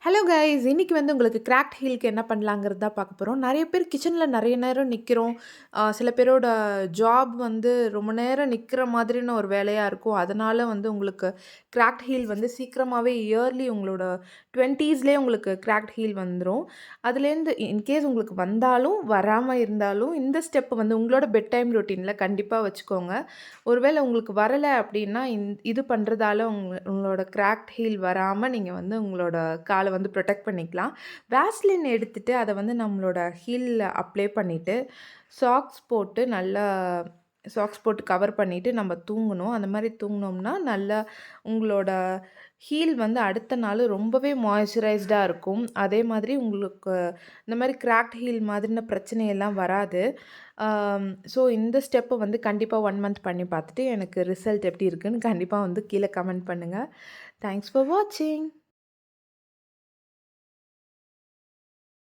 Hello guys! இன்னைக்கு வந்து உங்களுக்கு கிராக்ட் ஹீல்க்கு என்ன பண்ணலாங்கிறது தான் பார்க்க போறோம். நெறைய பேர் கிச்சன்ல நெறைய நேரம் நிக்கிறோம். சில பேரோட ஜாப் வந்து ரொம்ப நேரம் நிக்கிற மாதிரியான ஒரு வேலையா இருக்கும். அதனால வந்து உங்களுக்கு கிராக்ட் ஹீல் வந்து சீக்கிரமாவே இயர்லி உங்களோட 20ஸ்லயே உங்களுக்கு கிராக்ட் ஹீல் வந்துரும். அதுலேருந்து இன்கேஸ் உங்களுக்கு வந்தாலும், வராம இருந்தாலும் இந்த ஸ்டெப் வந்து உங்களோட பெட் டைம் ரொட்டீன்ல கண்டிப்பா வச்சுக்கோங்க. ஒருவேள உங்களுக்கு வரல அப்டின்னா, இது பண்றதால உங்களோட கிராக்ட் ஹீல் வராம நீங்க வந்து உங்களோட கால வந்து புரொடெக்ட் பண்ணிக்கலாம். வேஸ்லின் எடுத்துட்டு அத வந்து நம்மளோட ஹீல்ல அப்ளை பண்ணிட்டு, சாக்ஸ் போட்டு நல்லா சாக்ஸ் போட்டு கவர் பண்ணிட்டு நம்ம தூங்கணும். அந்த மாரி தூங்குனோம்னா, நல்லா உங்களோட ஹீல் வந்து அடுத்த நாள் ரொம்பவே மாய்ஸ்சரைஸ்டா இருக்கும். அதே மாதிரி உங்களுக்கு இந்த மாரி கிராக்ட் ஹீல் மாதிரின பிரச்சனையெல்லாம் வராது. ஸோ இந்த ஸ்டெப்ப வந்து கண்டிப்பா 1 மந்த் பண்ணி பார்த்துட்டு எனக்கு ரிசல்ட் எப்படி இருக்குன்னு கண்டிப்பா வந்து கீழ கமெண்ட் பண்ணுங்க. தேங்க்ஸ் ஃபார் வாட்சிங்.